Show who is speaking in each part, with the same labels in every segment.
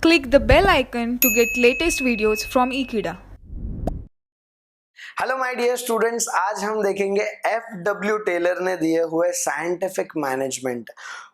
Speaker 1: Click the bell icon to get latest videos from Ekeeda.
Speaker 2: Hello my dear students, आज हम देखेंगे F Taylor ने दिए हुए scientific management.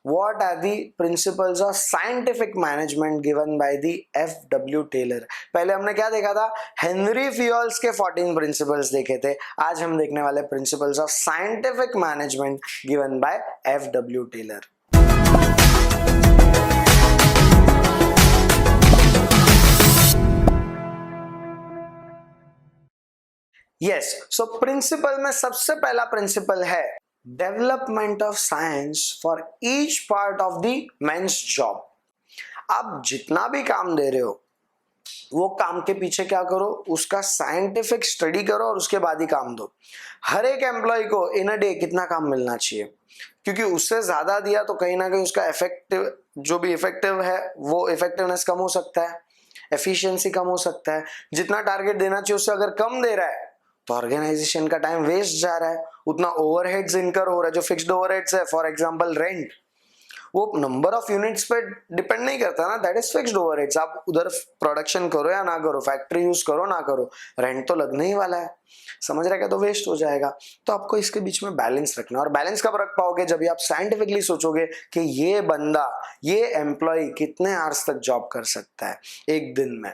Speaker 2: What are the principles of scientific management given by the Taylor. पहले हमने क्या देखा था? हेनरी फियोल्स के 14 प्रिंसिपल्स देखे थे. आज हम देखने वाले principles of scientific management given by Taylor. Yes, so principle में सबसे पहला प्रिंसिपल है development of science for each part of the men's job. आप जितना भी काम दे रहे हो वो काम के पीछे क्या करो, उसका साइंटिफिक स्टडी करो और उसके बाद ही काम दो. हर एक एम्प्लॉय को इन अ डे कितना काम मिलना चाहिए, क्योंकि उससे ज्यादा दिया तो कहीं ना कहीं उसका इफेक्टिव जो भी इफेक्टिव है वो इफेक्टिवनेस कम हो सकता है, एफिशिएंसी कम हो सकता है. जितना टारगेट देना चाहिए उससे अगर कम दे रहा है तो ऑर्गेनाइजेशन का टाइम वेस्ट जा रहा है, उतना ओवरहेड्स इनकर हो रहा है. जो फिक्स्ड ओवरहेड्स है, फॉर एग्जांपल रेंट, वो नंबर ऑफ यूनिट्स पे डिपेंड नहीं करता ना, दैट इज फिक्स्ड ओवरहेड्स. आप उधर प्रोडक्शन करो या ना करो, फैक्ट्री यूज करो ना करो, रेंट तो लगने ही वाला है. समझ रहे क्या? तो वेस्ट हो जाएगा. तो आपको इसके बीच में बैलेंस रखना है. और बैलेंस कब रख पाओगे? जब भी आप साइंटिफिकली सोचोगे कि ये बंदा, ये एम्प्लॉय कितने आवर्स तक जॉब कर सकता है एक दिन में.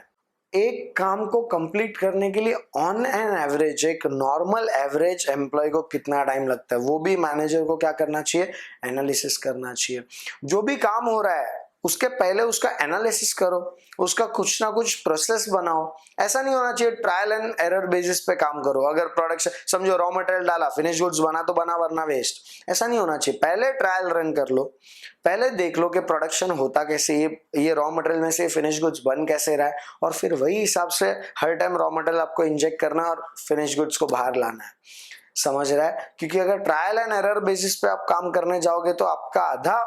Speaker 2: एक काम को कंप्लीट करने के लिए ऑन एन एवरेज, एक नॉर्मल एवरेज एम्प्लॉय को कितना टाइम लगता है, वो भी मैनेजर को क्या करना चाहिए? एनालिसिस करना चाहिए. जो भी काम हो रहा है उसके पहले उसका एनालिसिस करो, उसका कुछ ना कुछ प्रोसेस बनाओ. ऐसा नहीं होना चाहिए ट्रायल एंड एरर बेसिस पे काम करो. अगर प्रोडक्शन समझो, रॉ मटेरियल डाला, फिनिश गुड्स बना तो बना वरना वेस्ट, ऐसा नहीं होना चाहिए. पहले ट्रायल रन कर लो, पहले देख लो कि प्रोडक्शन होता कैसे, ये रॉ मटेरियल में से फिनिश गुड्स बन कैसे रहा है, और फिर वही हिसाब से हर टाइम रॉ मटेरियल आपको इंजेक्ट करना है और फिनिश गुड्स को बाहर लाना है. समझ रहा है? क्योंकि अगर ट्रायल एंड एरर बेसिस पे आप काम करने जाओगे तो आपका आधा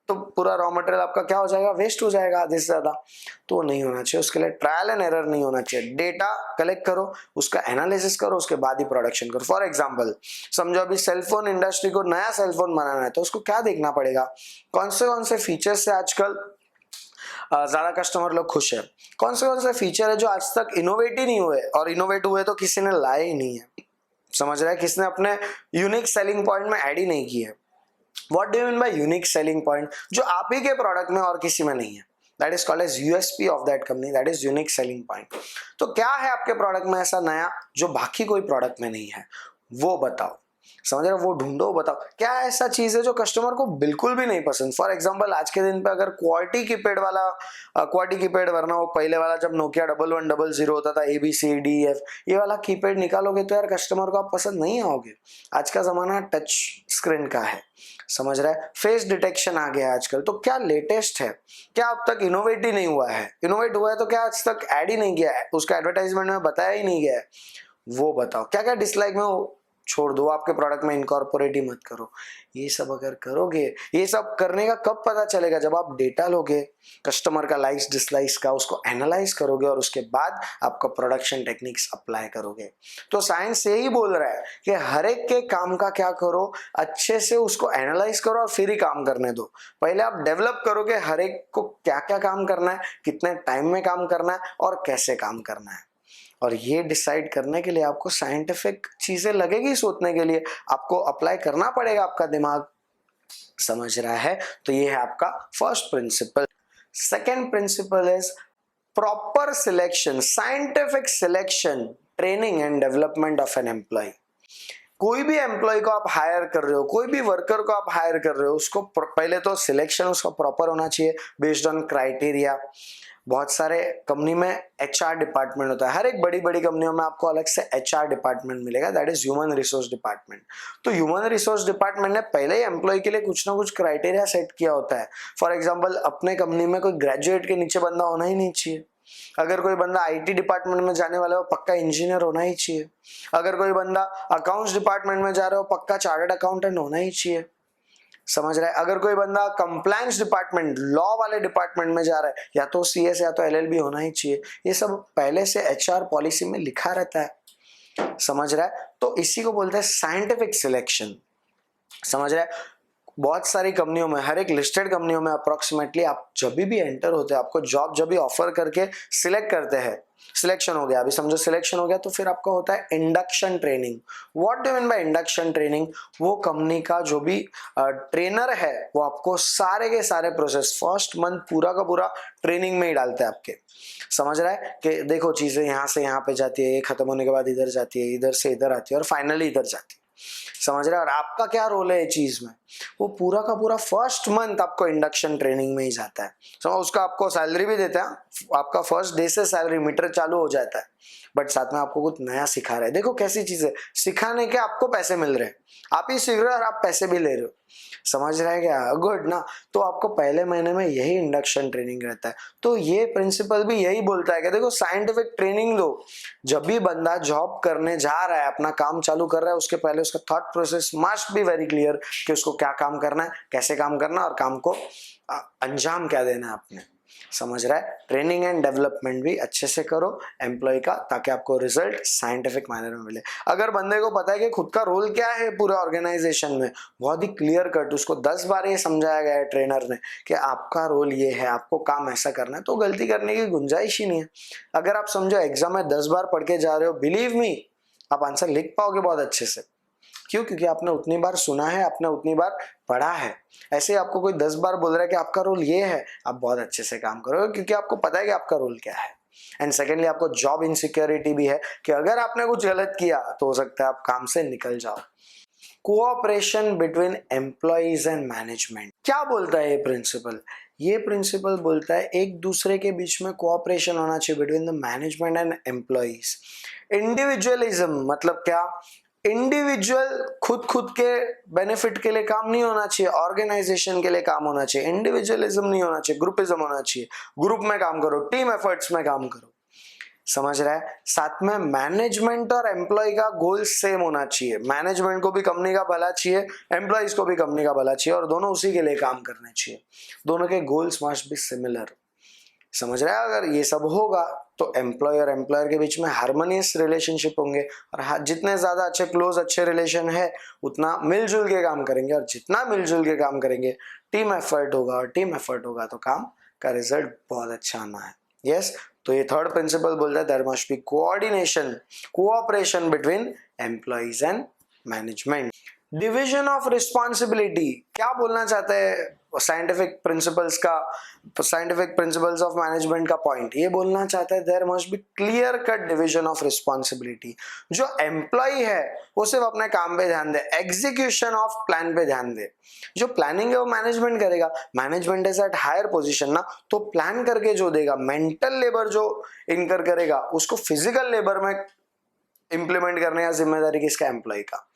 Speaker 2: तो पूरा रॉ मटेरियल आपका क्या हो जाएगा? वेस्ट हो जाएगा आधे से ज्यादा. तो वो नहीं होना चाहिए. उसके लिए ट्रायल एंड एरर नहीं होना चाहिए. डेटा कलेक्ट करो, उसका एनालिसिस करो, उसके बाद ही प्रोडक्शन करो. फॉर एग्जांपल समझो अभी सेलफोन इंडस्ट्री को नया सेलफोन बनाना है, तो उसको क्या देखना पड़ेगा? कौन से फीचर्स से आजकल ज्यादा कस्टमर लोग खुश है, कौन से फीचर है जो आज तक इनोवेट ही नहीं हुए, और इनोवेट हुए तो किसी ने लाए ही नहीं है. समझ रहा है? किसने अपने यूनिक सेलिंग पॉइंट में ऐड ही नहीं की है. What do you mean by unique selling point? जो आप ही के प्रोडक्ट में और किसी में नहीं है, that is called as USP of that company, that is unique selling point. तो क्या है आपके प्रोडक्ट में ऐसा नया जो बाकी कोई प्रोडक्ट में नहीं है? वो बताओ. समझ रहे हो? वो ढूंढो, बताओ क्या ऐसा चीज है जो कस्टमर को बिल्कुल भी नहीं पसंद. फॉर एग्जांपल आज के दिन पे अगर क्वालिटी कीपैड वरना वो पहले वाला जब नोकिया 1100 होता था, ABCDF, ये वाला कीपैड निकालोगे तो यार कस्टमर को आप पसंद नहीं आओगे. आज का जमाना टच स्क्रीन का है. समझ रहा है? फेस डिटेक्शन आ गया है आजकल. तो क्या लेटेस्ट है? क्या अब तक इनोवेट ही नहीं हुआ है? इनोवेट हुआ है तो क्या आज तक ऐड ही नहीं किया है, उसका एडवर्टाइजमेंट में बताया ही नहीं गया है? वो बताओ. क्या क्या डिसलाइक में वो छोड़ दो, आपके प्रोडक्ट में इनकॉर्पोरेट ही मत करो. ये सब अगर करोगे, ये सब करने का कब पता चलेगा? जब आप डेटा लोगे कस्टमर का, लाइक्स डिसलाइक्स का, उसको एनालाइज करोगे और उसके बाद आपका प्रोडक्शन टेक्निक्स अप्लाई करोगे. तो साइंस यही बोल रहा है कि हर एक के काम का क्या करो, अच्छे से उसको एनालाइज करो और फिर ही काम करने दो. पहले आप डेवलप करोगे हर एक को क्या क्या काम करना है, कितने टाइम में काम करना है और कैसे काम करना है. और ये डिसाइड करने के लिए आपको साइंटिफिक चीजें लगेगी सोचने के लिए, आपको अप्लाई करना पड़ेगा आपका दिमाग. समझ रहा है? तो ये है आपका first principle. Second principle is proper selection, scientific selection, training and development of an employee. कोई भी एम्प्लॉय को आप हायर कर रहे हो, कोई भी वर्कर को आप हायर कर रहे हो, उसको पहले तो सिलेक्शन उसका प्रॉपर होना चाहिए बेस्ड ऑन क्राइटेरिया. बहुत सारे कंपनी में HR डिपार्टमेंट होता है. हर एक बड़ी बड़ी कंपनियों में आपको अलग से HR डिपार्टमेंट मिलेगा, that is human resource department. तो ह्यूमन रिसोर्स डिपार्टमेंट ने पहले ही एम्प्लॉय के लिए कुछ ना कुछ क्राइटेरिया सेट किया होता है. फॉर एग्जांपल अपने कंपनी में कोई ग्रेजुएट के नीचे बंदा होना ही नहीं चाहिए. अगर कोई बंदा IT डिपार्टमेंट में जाने वाला है वो पक्का इंजीनियर होना ही चाहिए. अगर कोई बंदा अकाउंट्स डिपार्टमेंट में जा रहा है वो पक्का चार्टर्ड अकाउंटेंट होना ही चाहिए. समझ रहा है? अगर कोई बंदा कंप्लायंस डिपार्टमेंट, लॉ वाले डिपार्टमेंट में जा रहा है, या तो CS या तो LLB होना ही चाहिए. ये सब पहले से HR पॉलिसी में लिखा रहता है. समझ रहा है? तो इसी को बोलते हैं साइंटिफिक सिलेक्शन. समझ रहा है? बहुत सारी कंपनियों में, हर एक लिस्टेड कंपनियों में अप्रोक्सीमेटली आप जब भी एंटर होते हैं, आपको जॉब जब भी ऑफर करके सिलेक्ट करते हैं, सिलेक्शन हो गया, अभी समझो सिलेक्शन हो गया, तो फिर आपका होता है induction training. What do mean by induction training? वो कंपनी का जो भी ट्रेनर है वो आपको सारे के सारे प्रोसेस फर्स्ट मंथ पूरा का पूरा ट्रेनिंग में ही डालते हैं आपके। समझ रहा है कि देखो चीजें यहाँ से यहाँ पे जाती है, ये खत्म होने के बाद इधर जाती है, इधर से इधर आती है और फाइनली इधर जाती है। समझ रहे हैं? और आपका क्या रोल है ये चीज में, वो पूरा का पूरा फर्स्ट मंथ आपको इंडक्शन ट्रेनिंग में ही जाता है। समझ, उसका आपको सैलरी भी देता है, आपका फर्स्ट डे से सैलरी मीटर चालू हो जाता है, बट साथ में आपको कुछ नया सिखा रहे हैं। देखो कैसी चीज है, सिखाने के आपको पैसे मिल रहे हैं, आप ही सीख रहे हो और आप पैसे भी ले रहे हो। समझ रहे हैं क्या? गुड ना। तो आपको पहले महीने में यही इंडक्शन ट्रेनिंग रहता है। तो ये प्रिंसिपल भी यही बोलता है कि देखो साइंटिफिक ट्रेनिंग दो। जब भी बंदा जॉब करने जा रहा है, अपना काम चालू कर रहा है, उसके पहले उसका thought process must be very clear कि उसको क्या काम करना है, कैसे काम करना है और काम को अंजाम क्या देना है आपने। समझ रहा है? ट्रेनिंग एंड डेवलपमेंट भी अच्छे से करो एम्प्लॉय का, ताकि आपको रिजल्ट साइंटिफिक मैनर में मिले। अगर बंदे को पता है कि खुद का रोल क्या है पूरे ऑर्गेनाइजेशन में, बहुत ही क्लियर कट उसको 10 बार ये समझाया गया है ट्रेनर ने कि आपका रोल ये है, आपको काम ऐसा करना है, तो गलती करने की गुंजाइश ही नहीं है। अगर आप समझो एग्जाम में 10 बार पढ़ के जा रहे हो, बिलीव मी आप आंसर लिख पाओगे बहुत अच्छे से। क्यों? क्योंकि आपने उतनी बार सुना है, आपने उतनी बार पढ़ा है। ऐसे आपको कोई 10 बार बोल रहा है कि आपका रोल ये है, आप बहुत अच्छे से काम करोगे क्योंकि आपको पता है कि आपका रोल क्या है। एंड सेकेंडली आपको जॉब इनसिक्योरिटी भी है कि अगर आपने कुछ गलत किया तो हो सकता है आप काम से निकल जाओ। Cooperation between employees and management, क्या बोलता है ये प्रिंसिपल? ये प्रिंसिपल बोलता है एक दूसरे के बीच में कोऑपरेशन होना चाहिए between the management and employees. Individualism मतलब क्या? इंडिविजुअल खुद के बेनिफिट के लिए काम नहीं होना चाहिए, ऑर्गेनाइजेशन के लिए काम होना चाहिए। इंडिविजुअलिज्म नहीं होना चाहिए, ग्रुपिज्म होना चाहिए। ग्रुप में काम करो, टीम एफर्ट्स में काम करो। समझ रहा है? साथ में मैनेजमेंट और एम्प्लॉय का गोल सेम होना चाहिए। मैनेजमेंट को भी कंपनी का भला चाहिए, एम्प्लॉइज को भी कंपनी का भला चाहिए और दोनों उसी के लिए काम करने चाहिए। दोनों के गोल्स मस्ट बी सिमिलर। समझ रहा है? अगर ये सब होगा तो एम्प्लॉय और एम्प्लॉयर के बीच में हार्मोनियस रिलेशनशिप होंगे और जितने ज्यादा अच्छे क्लोज अच्छे रिलेशन है उतना मिलजुल के काम करेंगे, और जितना मिलजुल के काम करेंगे टीम एफर्ट होगा, और टीम एफर्ट होगा तो काम का रिजल्ट बहुत अच्छा आना है। यस, तो ये थर्ड प्रिंसिपल बोलता है there must be coordination, cooperation between employees and management. Division of responsibility, क्या बोलना चाहते हैं साइंटिफिक प्रिंसिपल्स का, साइंटिफिक प्रिंसिपल्स ऑफ मैनेजमेंट का पॉइंट ये बोलना चाहता है there must be clear cut division of responsibility. जो एम्प्लॉय है वो सिर्फ अपने काम पे ध्यान दे, एग्जीक्यूशन ऑफ प्लान पे ध्यान दे। जो प्लानिंग है वो मैनेजमेंट करेगा, management is at higher position ना, तो प्लान करके जो देगा, मेंटल लेबर जो इनकर करेगा उसको फिजिकल लेबर में इंप्लीमेंट करने का जिम्मेदारी किसका? एम्प्लॉय का।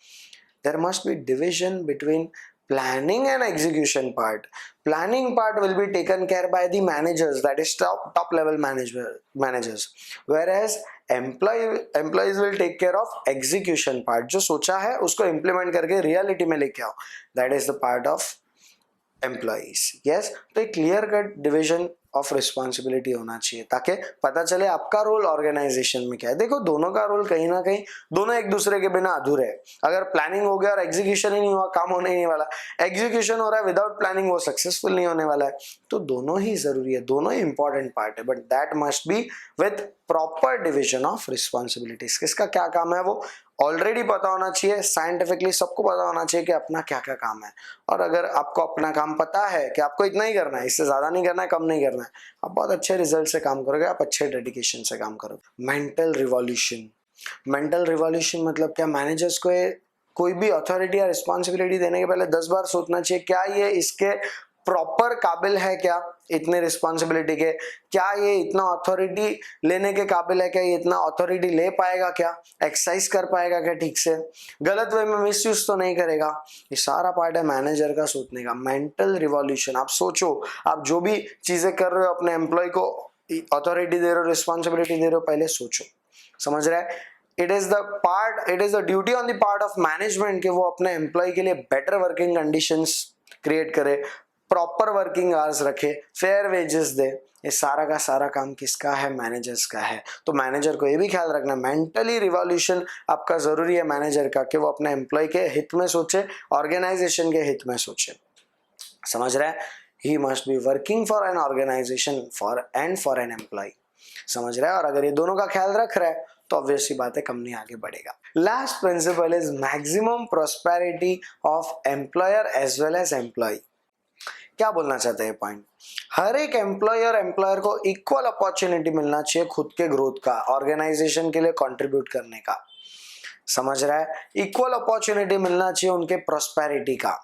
Speaker 2: There must be division between planning and execution part. Planning part will be taken care by the managers, that is top level managers, whereas employees will take care of execution part. जो सोचा है उसको implement करके reality में लेके आओ, that is the part of employees. Yes, तो एक clear cut division of responsibility होना चाहिए ताकि पता चले आपका रोल ऑर्गेनाइजेशन में क्या है। देखो दोनों का रोल कहीं ना कहीं, दोनों एक दूसरे के बिना अधूरे है। अगर प्लानिंग हो गया और एग्जीक्यूशन ही नहीं हुआ, काम होने ही नहीं वाला। एग्जीक्यूशन हो रहा है विदाउट प्लानिंग, वो सक्सेसफुल नहीं होने वाला है। तो दोनों ही जरूरी है, दोनों ही इंपॉर्टेंट पार्ट है, but that must be with proper division of responsibilities. किसका क्या काम है वो ऑलरेडी पता होना चाहिए, साइंटिफिकली सबको पता होना चाहिए कि अपना क्या क्या काम है। और अगर आपको अपना काम पता है कि आपको इतना ही करना है, इससे ज्यादा नहीं करना है, कम नहीं करना है, आप बहुत अच्छे रिजल्ट से काम करोगे, आप अच्छे डेडिकेशन से काम करोगे। मेंटल रिवॉल्यूशन, मेंटल रिवॉल्यूशन मतलब क्या? मैनेजर्स को कोई भी अथॉरिटी या रिस्पॉन्सिबिलिटी देने के पहले 10 बार सोचना चाहिए क्या ये इसके प्रॉपर काबिल है, क्या इतने रिस्पॉन्सिबिलिटी के, क्या ये इतना अथॉरिटी लेने के काबिल है, क्या ये इतना अथॉरिटी ले पाएगा, क्या एक्सरसाइज कर पाएगा, क्या ठीक से गलत वे में मिसयूज तो नहीं करेगा। ये सारा पार्ट है मैनेजर का सोचने का। मेंटल रिवॉल्यूशन, आप सोचो, आप जो भी चीजें कर रहे हो, अपने एम्प्लॉय को अथॉरिटी दे रहे हो, रिस्पॉन्सिबिलिटी दे रहे हो, पहले सोचो। समझ रहे हैं? It is the duty on the part of management कि वो अपने एम्प्लॉय के लिए बेटर वर्किंग कंडीशंस क्रिएट करे, प्रॉपर वर्किंग आवर्स रखे, फेयर वेजेस दे। ये सारा का सारा काम किसका है? मैनेजर्स का है। तो मैनेजर को ये भी ख्याल रखना, मेंटली रिवॉल्यूशन आपका जरूरी है मैनेजर का, कि वो अपने एम्प्लॉय के हित में सोचे, ऑर्गेनाइजेशन के हित में सोचे। समझ रहा है? He must be working for an organisation for an employee, समझ रहा है? और अगर ये दोनों का ख्याल रख रहा है तो ऑब्वियस सी बात है कंपनी आगे बढ़ेगा। Last principle is maximum prosperity of employer as well as employee. क्या बोलना चाहते हैं पॉइंट? हर एक एम्प्लॉय और एम्प्लॉयर को इक्वल अपॉर्चुनिटी मिलना चाहिए खुद के ग्रोथ का, ऑर्गेनाइजेशन के लिए कंट्रीब्यूट करने का, समझ रहा है? इक्वल अपॉर्चुनिटी मिलना चाहिए उनके प्रोस्पेरिटी का।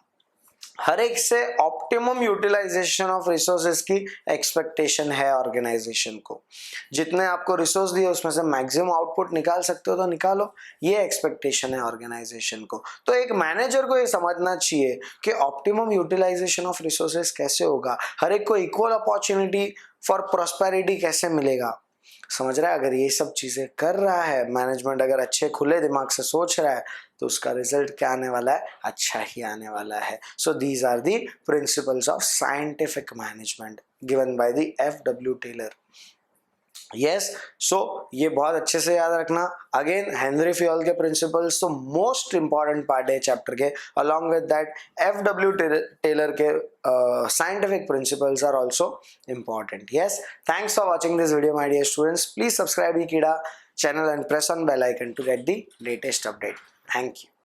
Speaker 2: हर एक से ऑप्टिमम यूटिलाइजेशन ऑफ रिसोर्सेज की एक्सपेक्टेशन है ऑर्गेनाइजेशन को। जितने आपको रिसोर्स दिए उसमें से मैक्सिमम आउटपुट निकाल सकते हो तो निकालो, ये एक्सपेक्टेशन है ऑर्गेनाइजेशन को। तो एक मैनेजर को ये समझना चाहिए कि ऑप्टिमम यूटिलाइजेशन ऑफ रिसोर्सेज कैसे होगा, हर एक को इक्वल अपॉर्चुनिटी फॉर प्रोस्पेरिटी कैसे मिलेगा, समझ रहा है? अगर ये सब चीजें कर रहा है मैनेजमेंट, अगर अच्छे खुले दिमाग से सोच रहा है तो उसका रिजल्ट क्या आने वाला है? अच्छा ही आने वाला है। So these are the principles of scientific management given by the F W. Taylor. Yes, so ये बहुत अच्छे से याद रखना। अगेन हेनरी फ्योल के प्रिंसिपल्स तो मोस्ट इंपॉर्टेंट पार्ट है चैप्टर के, along with that F W. Taylor के scientific principles are also important. Yes, thanks for watching this video, my dear students. Please subscribe Ekeeda channel and press on bell icon to get the latest update. Thank you.